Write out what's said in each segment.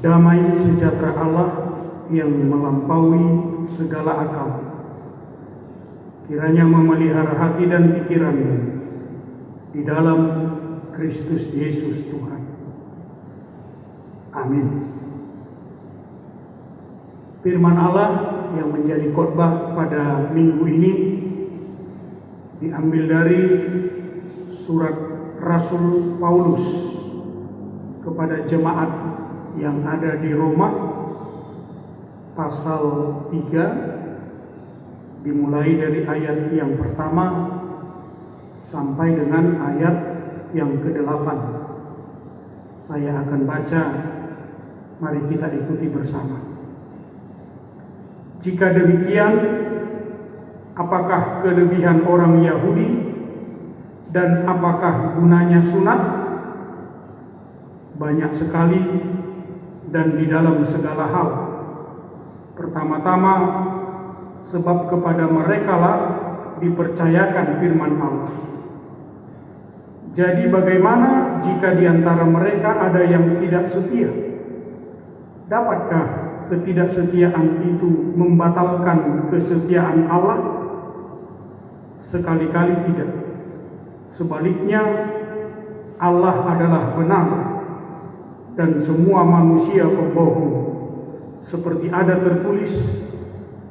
Damai sejahtera Allah yang melampaui segala akal kiranya memelihara hati dan pikiranmu di dalam Kristus Yesus Tuhan. Amin. Firman Allah yang menjadi khotbah pada minggu ini diambil dari surat Rasul Paulus kepada jemaat yang ada di Roma, pasal 3, dimulai dari ayat yang pertama sampai dengan ayat yang ke-8. Saya akan baca, mari kita ikuti bersama. Jika demikian, apakah kelebihan orang Yahudi dan apakah gunanya sunat? Banyak sekali dan di dalam segala hal. Pertama-tama, sebab kepada merekalah dipercayakan firman Allah. Jadi bagaimana jika di antara mereka ada yang tidak setia? Dapatkah ketidaksetiaan itu membatalkan kesetiaan Allah? Sekali-kali tidak. Sebaliknya, Allah adalah benar dan semua manusia pembohong. Seperti ada tertulis,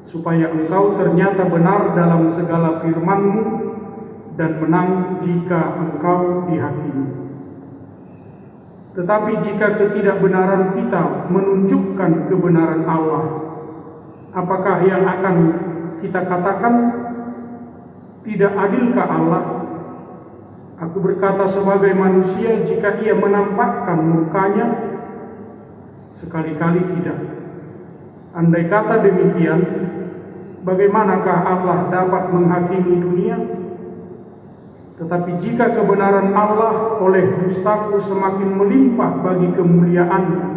supaya engkau ternyata benar dalam segala firman-Mu dan menang jika engkau dihakimi. Tetapi jika ketidakbenaran kita menunjukkan kebenaran Allah, apakah yang akan kita katakan? Tidak adilkah Allah? Aku berkata sebagai manusia, jika ia menampakkan mukanya, sekali-kali tidak. Andai kata demikian, bagaimanakah Allah dapat menghakimi dunia? Tetapi jika kebenaran Allah oleh dustaku semakin melimpah bagi kemuliaannya,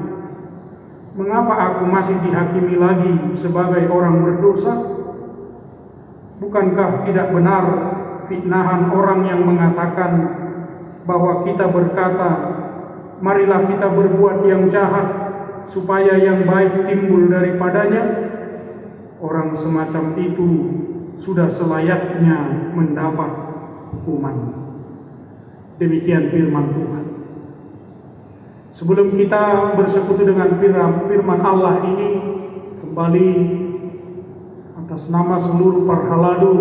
mengapa aku masih dihakimi lagi sebagai orang berdosa? Bukankah tidak benar fitnahan orang yang mengatakan bahwa kita berkata, marilah kita berbuat yang jahat supaya yang baik timbul daripadanya? Orang semacam itu sudah selayaknya mendapat hukuman. Demikian firman Tuhan. Sebelum kita bersekutu dengan firman Allah ini, kembali atas nama seluruh Parhaladu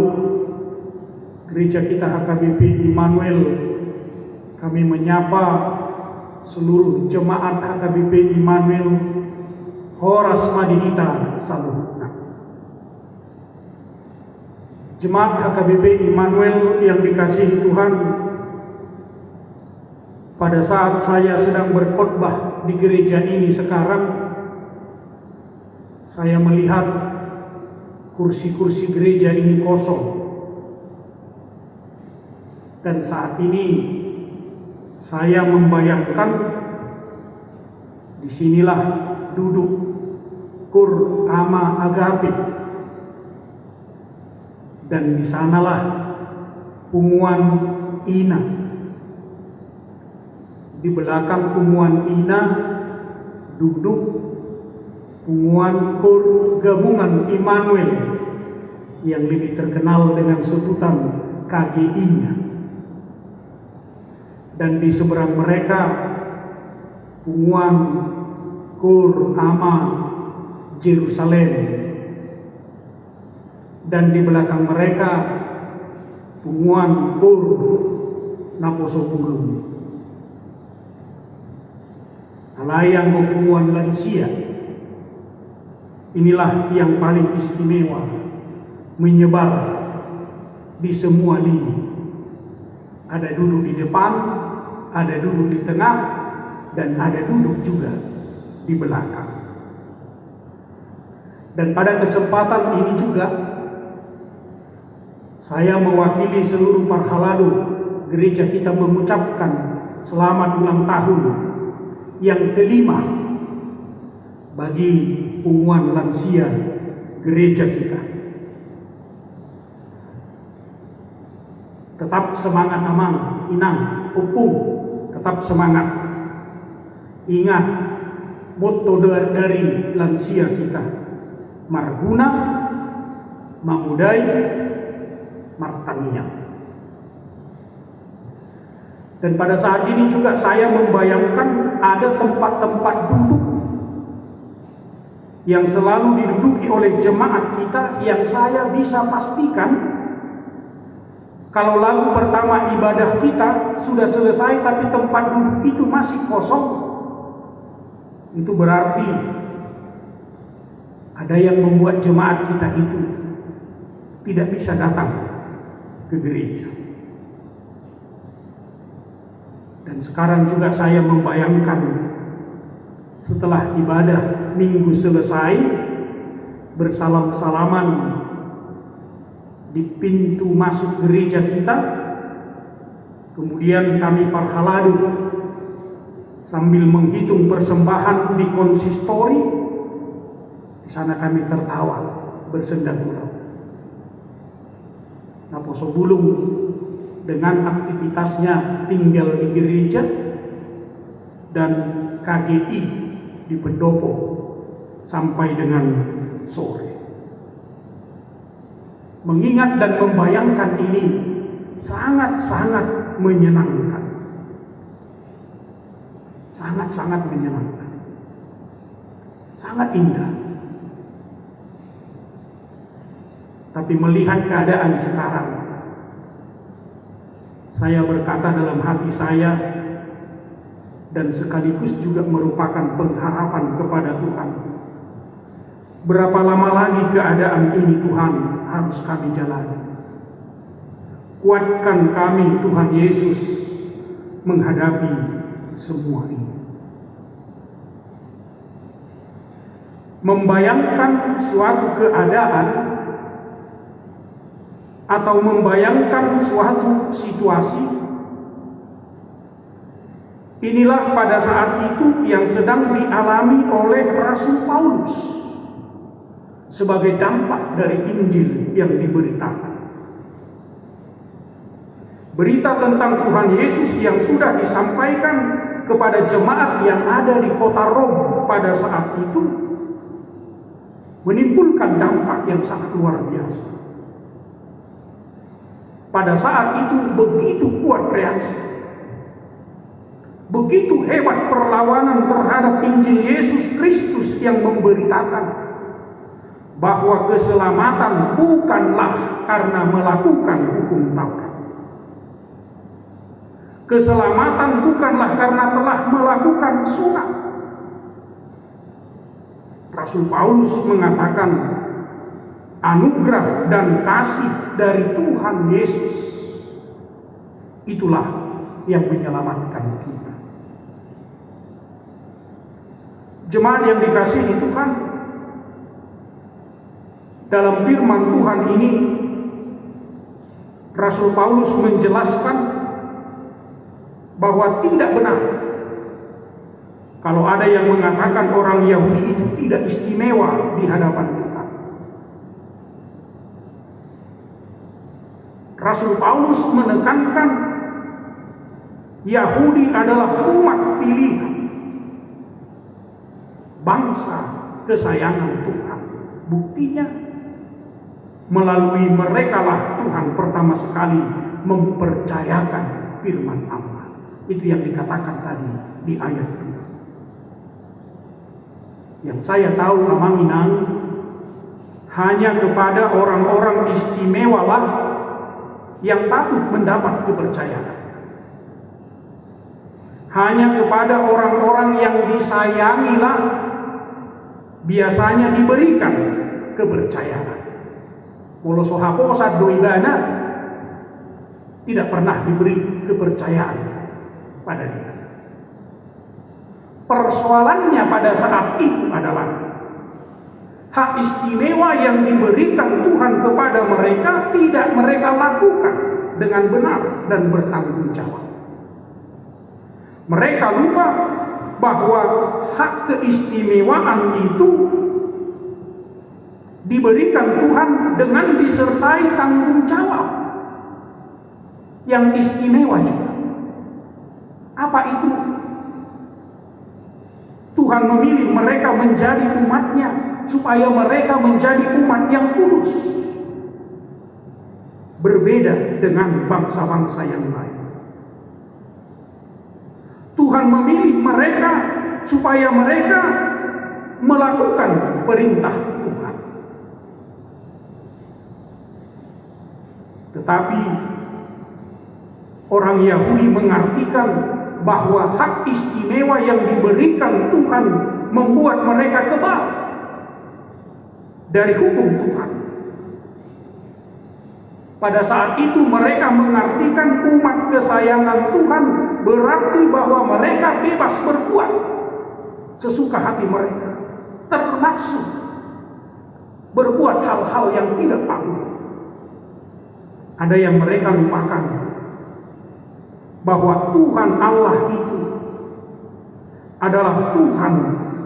gereja kita HKBP Immanuel, kami menyapa seluruh jemaat HKBP Immanuel Horas Madinita Saluhutna. Jemaat HKBP Immanuel yang dikasihi Tuhan, pada saat saya sedang berkhotbah di gereja ini sekarang, saya melihat kursi-kursi gereja ini kosong. Dan saat ini saya membayangkan disinilah duduk Kur Ama Agape, dan di sanalah Punguan Ina. Di belakang Punguan Ina duduk Punguan Kur Gabungan Immanuel yang lebih terkenal dengan sebutan KGI-nya. Dan di seberang mereka Punguan Kur Ama Jerusalem, dan di belakang mereka Punguan Kur Naposopulung. Alayang Punguan Lansia, inilah yang paling istimewa, menyebar di semua lini. Ada duduk di depan, ada duduk di tengah, dan ada duduk juga di belakang. Dan pada kesempatan ini juga saya mewakili seluruh Parhaladu gereja kita mengucapkan selamat ulang tahun yang ke-5 bagi Punguan Lansia gereja kita. Tetap semangat Amang, Inang, Upung, tetap semangat. Ingat motto dari lansia kita, Marguna, Mamudai, Martania. Dan pada saat ini juga saya membayangkan ada tempat-tempat duduk yang selalu diduduki oleh jemaat kita, yang saya bisa pastikan kalau lagu pertama ibadah kita sudah selesai tapi tempat duduk itu masih kosong, itu berarti ada yang membuat jemaat kita itu tidak bisa datang ke gereja. Dan sekarang juga saya membayangkan setelah ibadah minggu selesai, bersalam-salaman di pintu masuk gereja kita, kemudian kami parhaladu sambil menghitung persembahan di konsistori. Di sana kami tertawa bersenda gurau. Naposo Bulung dengan aktivitasnya tinggal di gereja, dan KGI di pendopo sampai dengan sore. Mengingat dan membayangkan ini sangat-sangat menyenangkan. Sangat-sangat menyenangkan. Sangat indah. Tapi melihat keadaan sekarang, saya berkata dalam hati saya, dan sekaligus juga merupakan pengharapan kepada Tuhan. Berapa lama lagi keadaan ini Tuhan harus kami jalani? Kuatkan kami Tuhan Yesus menghadapi semua ini. Membayangkan suatu keadaan atau membayangkan suatu situasi, inilah pada saat itu yang sedang dialami oleh Rasul Paulus sebagai dampak dari Injil yang diberitakan. Berita tentang Tuhan Yesus yang sudah disampaikan kepada jemaat yang ada di kota Rom pada saat itu menimbulkan dampak yang sangat luar biasa. Pada saat itu begitu kuat reaksi, begitu hebat perlawanan terhadap Injil Yesus Kristus yang memberitakan bahwa keselamatan bukanlah karena melakukan hukum Taurat. Keselamatan bukanlah karena telah melakukan sunat. Rasul Paulus mengatakan anugerah dan kasih dari Tuhan Yesus itulah yang menyelamatkan kita. Jemaat yang dikasihi Tuhan, dalam firman Tuhan ini Rasul Paulus menjelaskan bahwa tidak benar kalau ada yang mengatakan orang Yahudi itu tidak istimewa di hadapan Tuhan. Rasul Paulus menekankan Yahudi adalah umat pilihan, bangsa kesayangan Tuhan. Buktinya melalui merekalah Tuhan pertama sekali mempercayakan firman Allah. Itu yang dikatakan tadi di ayat 2. Yang saya tahu Amanginang, hanya kepada orang-orang istimewa lah yang patut mendapat kepercayaan. Hanya kepada orang-orang yang disayangilah biasanya diberikan kepercayaan. Walau sohaposat doibana tidak pernah diberi kepercayaan pada dia. Persoalannya pada saat itu adalah hak istimewa yang diberikan Tuhan kepada mereka tidak mereka lakukan dengan benar dan bertanggung jawab. Mereka lupa bahwa hak keistimewaan itu diberikan Tuhan dengan disertai tanggung jawab yang istimewa juga. Apa itu? Tuhan memilih mereka menjadi umat-Nya supaya mereka menjadi umat yang kudus, berbeda dengan bangsa-bangsa yang lain. Tuhan memilih mereka supaya mereka melakukan perintah Tuhan. Tetapi orang Yahudi mengartikan bahwa hak istimewa yang diberikan Tuhan membuat mereka kebal dari hukum Tuhan. Pada saat itu mereka mengartikan umat kesayangan Tuhan berarti bahwa mereka bebas berbuat sesuka hati mereka, termasuk berbuat hal-hal yang tidak patut. Ada yang mereka lupakan bahwa Tuhan Allah itu adalah Tuhan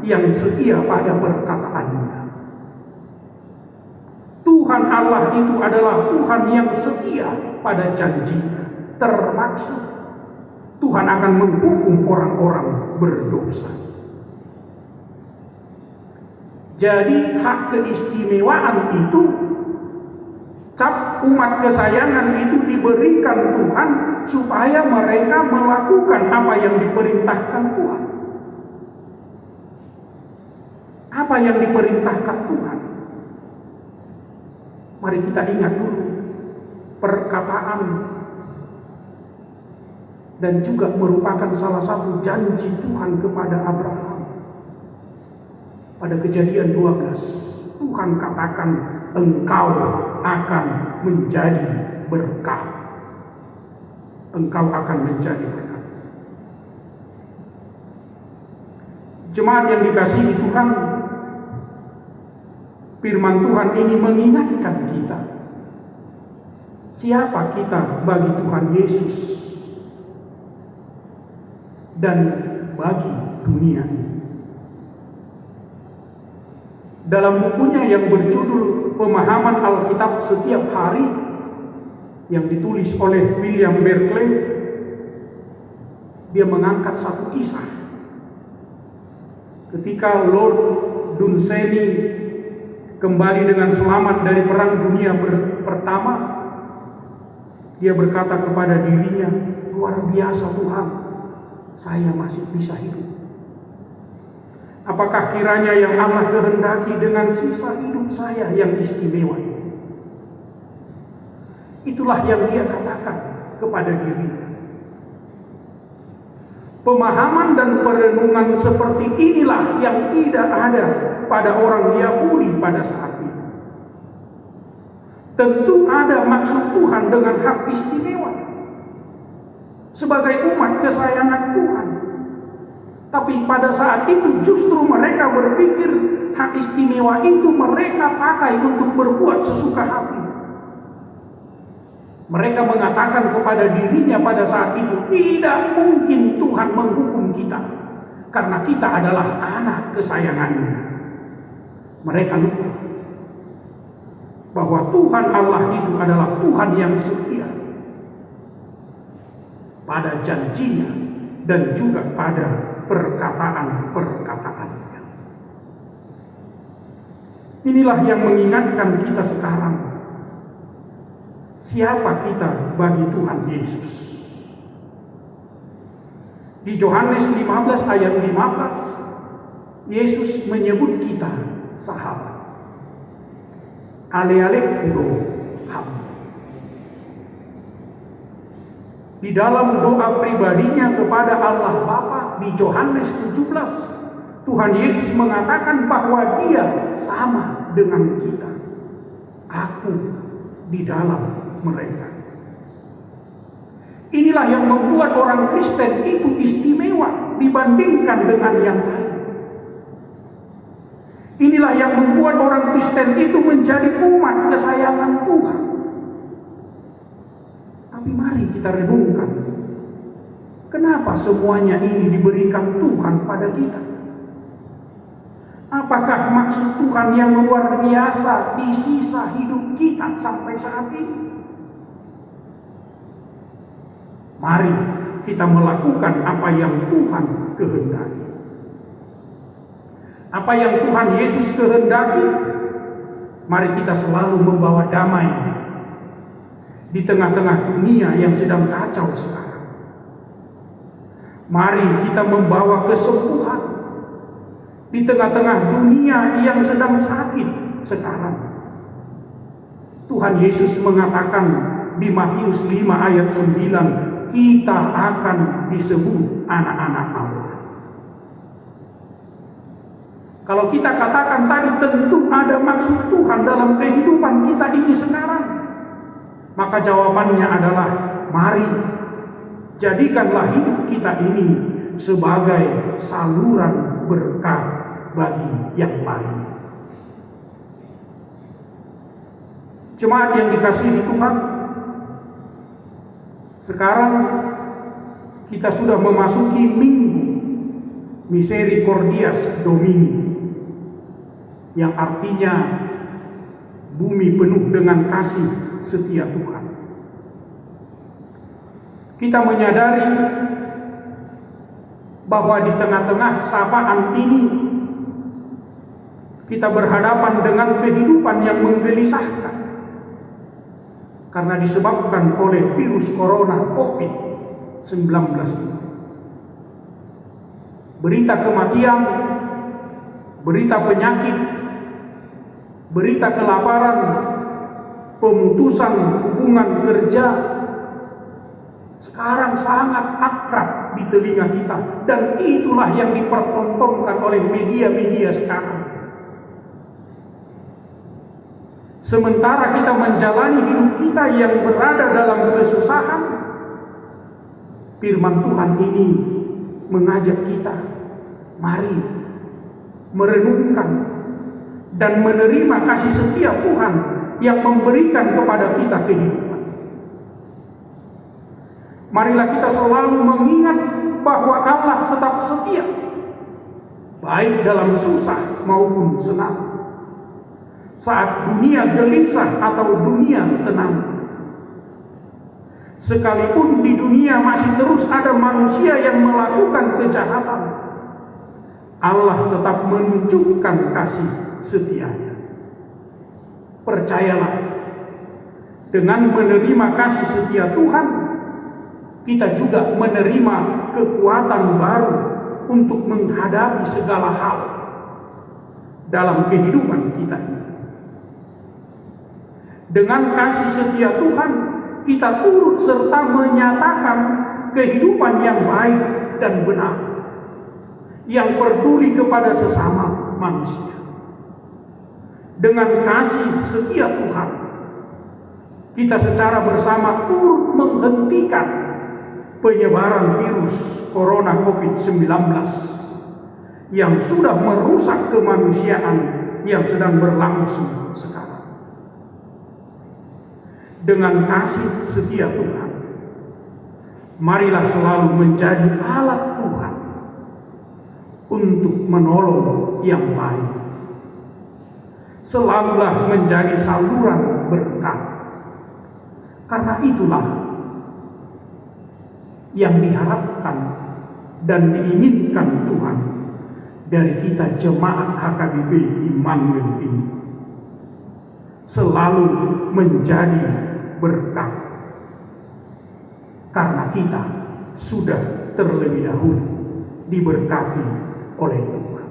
yang setia pada perkataannya. Tuhan Allah itu adalah Tuhan yang setia pada janjinya, termasuk Tuhan akan menghukum orang-orang berdosa. Jadi hak keistimewaan itu, cap umat kesayangan itu diberikan Tuhan supaya mereka melakukan apa yang diperintahkan Tuhan. Apa yang diperintahkan Tuhan? Mari kita ingat dulu perkataan dan juga merupakan salah satu janji Tuhan kepada Abraham. Pada Kejadian 12, Tuhan katakan, engkau akan menjadi berkat. Engkau akan menjadi berkat. Jemaat yang dikasihi Tuhan, firman Tuhan ini mengingatkan kita, siapa kita bagi Tuhan Yesus dan bagi dunia ini. Dalam bukunya yang berjudul Pemahaman Alkitab Setiap Hari yang ditulis oleh William Barclay, dia mengangkat satu kisah. Ketika Lord Dunsany kembali dengan selamat dari Perang Dunia Pertama, dia berkata kepada dirinya, luar biasa Tuhan, saya masih bisa hidup. Apakah kiranya yang Allah kehendaki dengan sisa hidup saya yang istimewa ini? Itulah yang dia katakan kepada dirinya. Pemahaman dan perenungan seperti inilah yang tidak ada pada orang Yahudi pada saat itu. Tentu ada maksud Tuhan dengan hak istimewa sebagai umat kesayangan Tuhan. Tapi pada saat itu justru mereka berpikir hak istimewa itu mereka pakai untuk berbuat sesuka hati. Mereka mengatakan kepada dirinya pada saat itu, tidak mungkin Tuhan menghukum kita karena kita adalah anak kesayangannya. Mereka lupa bahwa Tuhan Allah itu adalah Tuhan yang setia pada janjinya dan juga pada perkataan-perkataannya. Inilah yang mengingatkan kita sekarang, siapa kita bagi Tuhan Yesus. Di Yohanes 15 ayat 15, Yesus menyebut kita sahabat. Ale-ale do ham. Di dalam doa pribadinya kepada Allah Bapa di Yohanes 17, Tuhan Yesus mengatakan bahwa Dia sama dengan kita. Aku di dalam mereka. Inilah yang membuat orang Kristen itu istimewa dibandingkan dengan yang lain. Inilah yang membuat orang Kristen itu menjadi umat kesayangan Tuhan. Tapi mari kita renungkan, kenapa semuanya ini diberikan Tuhan pada kita? Apakah maksud Tuhan yang luar biasa di sisa hidup kita sampai saat ini? Mari kita melakukan apa yang Tuhan kehendaki. apa yang Tuhan Yesus kehendaki, mari kita selalu membawa damai di tengah-tengah dunia yang sedang kacau sekarang. Mari kita membawa kesembuhan di tengah-tengah dunia yang sedang sakit sekarang. Tuhan Yesus mengatakan di Matius 5 ayat 9, kita akan disebut anak-anak Allah. Kalau kita katakan tadi, tentu ada maksud Tuhan dalam kehidupan kita ini sekarang. Maka jawabannya adalah, mari jadikanlah hidup kita ini sebagai saluran berkat bagi yang lain. Jemaat yang dikasihi Tuhan, sekarang kita sudah memasuki minggu Misericordias Domini, yang artinya bumi penuh dengan kasih setia Tuhan. Kita menyadari bahwa di tengah-tengah sapaan ini kita berhadapan dengan kehidupan yang menggelisahkan karena disebabkan oleh virus corona COVID-19 ini. Berita kematian, berita penyakit, berita kelaparan, pemutusan hubungan kerja sekarang sangat akrab di telinga kita, dan itulah yang dipertontonkan oleh media-media sekarang. Sementara kita menjalani hidup kita yang berada dalam kesusahan, firman Tuhan ini mengajak kita, mari merenungkan dan menerima kasih setia Tuhan yang memberikan kepada kita kehidupan. Marilah kita selalu mengingat bahwa Allah tetap setia, baik dalam susah maupun senang, saat dunia gelisah atau dunia tenang. Sekalipun di dunia masih terus ada manusia yang melakukan kejahatan, Allah tetap menunjukkan kasih setianya. Percayalah, dengan menerima kasih setia Tuhan, kita juga menerima kekuatan baru untuk menghadapi segala hal dalam kehidupan kita. Dengan kasih setia Tuhan, kita turut serta menyatakan kehidupan yang baik dan benar, yang peduli kepada sesama manusia. Dengan kasih setia Tuhan, kita secara bersama turut menghentikan penyebaran virus corona COVID-19 yang sudah merusak kemanusiaan yang sedang berlangsung sekarang. Dengan kasih setia Tuhan, marilah selalu menjadi alat Tuhan untuk menolong yang baik. Selalulah menjadi saluran berkat. Karena itulah yang diharapkan dan diinginkan Tuhan dari kita jemaat HKBP Immanuel ini. Selalu menjadi berkat, karena kita sudah terlebih dahulu diberkati oleh Tuhan.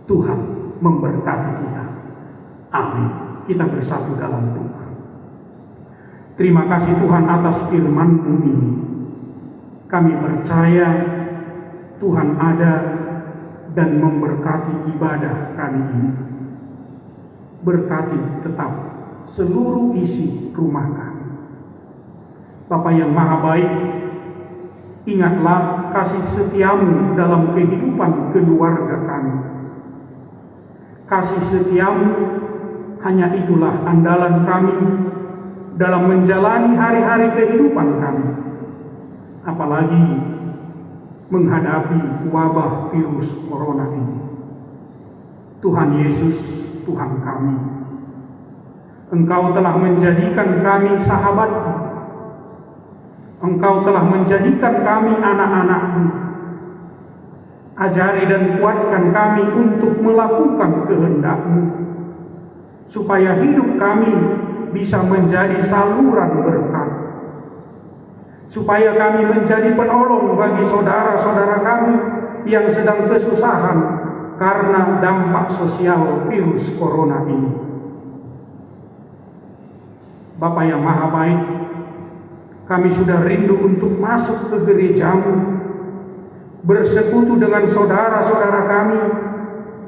Tuhan memberkati kita. Amin. Kita bersatu dalam doa. Terima kasih Tuhan atas firman-Mu ini. Kami percaya Tuhan ada dan memberkati ibadah kami ini. Berkati tetap seluruh isi rumah kami. Bapa yang Maha Baik, ingatlah kasih setiamu dalam kehidupan keluarga kami. Kasih setiamu, hanya itulah andalan kami dalam menjalani hari-hari kehidupan kami, apalagi menghadapi wabah virus corona ini. Tuhan Yesus, Tuhan kami, Engkau telah menjadikan kami sahabat-Mu. Engkau telah menjadikan kami anak-anak-Mu. Ajari dan kuatkan kami untuk melakukan kehendak-Mu, supaya hidup kami bisa menjadi saluran berkat, supaya kami menjadi penolong bagi saudara-saudara kami yang sedang kesusahan karena dampak sosial virus corona ini. Bapa yang Maha Baik, kami sudah rindu untuk masuk ke gereja-Mu, bersekutu dengan saudara-saudara kami,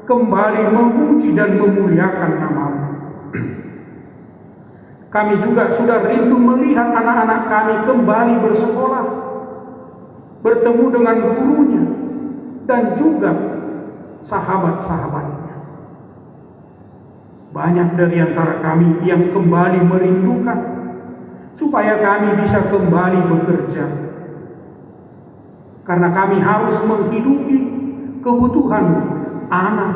kembali memuji dan memuliakan nama-Mu. Kami juga sudah rindu melihat anak-anak kami kembali bersekolah, bertemu dengan gurunya, dan juga sahabat-sahabatnya. Banyak dari antara kami yang kembali merindukan supaya kami bisa kembali bekerja, karena kami harus menghidupi kebutuhan anak,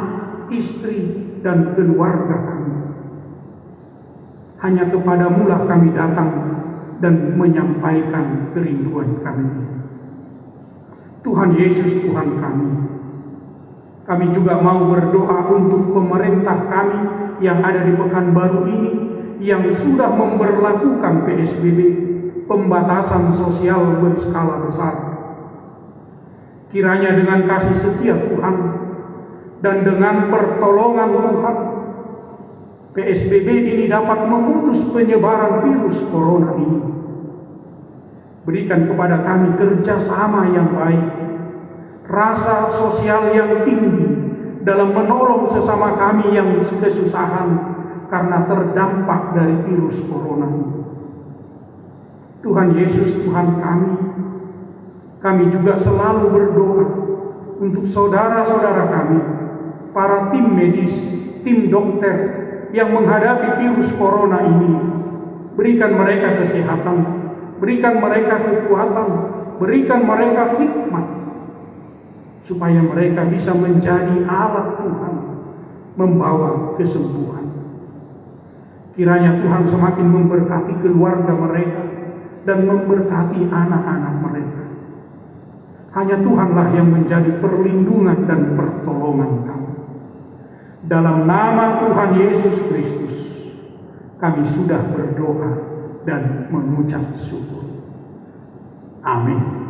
istri, dan keluarga kami. Hanya kepadamu-lah kami datang dan menyampaikan kerinduan kami. Tuhan Yesus, Tuhan kami, kami juga mau berdoa untuk pemerintah kami yang ada di Pekanbaru ini, yang sudah memberlakukan PSBB, pembatasan sosial berskala besar. Kiranya dengan kasih setia Tuhan dan dengan pertolongan Tuhan, PSBB ini dapat memutus penyebaran virus corona ini. Berikan kepada kami kerjasama yang baik, rasa sosial yang tinggi dalam menolong sesama kami yang kesusahan karena terdampak dari virus corona ini. Tuhan Yesus, Tuhan kami juga selalu berdoa untuk saudara-saudara kami, para tim medis, tim dokter yang menghadapi virus corona ini. Berikan mereka kesehatan, berikan mereka kekuatan, berikan mereka hikmat, supaya mereka bisa menjadi alat Tuhan membawa kesembuhan. Kiranya Tuhan semakin memberkati keluarga mereka dan memberkati anak-anak mereka. Hanya Tuhanlah yang menjadi perlindungan dan pertolongan kami. Dalam nama Tuhan Yesus Kristus, kami sudah berdoa dan mengucap syukur. Amin.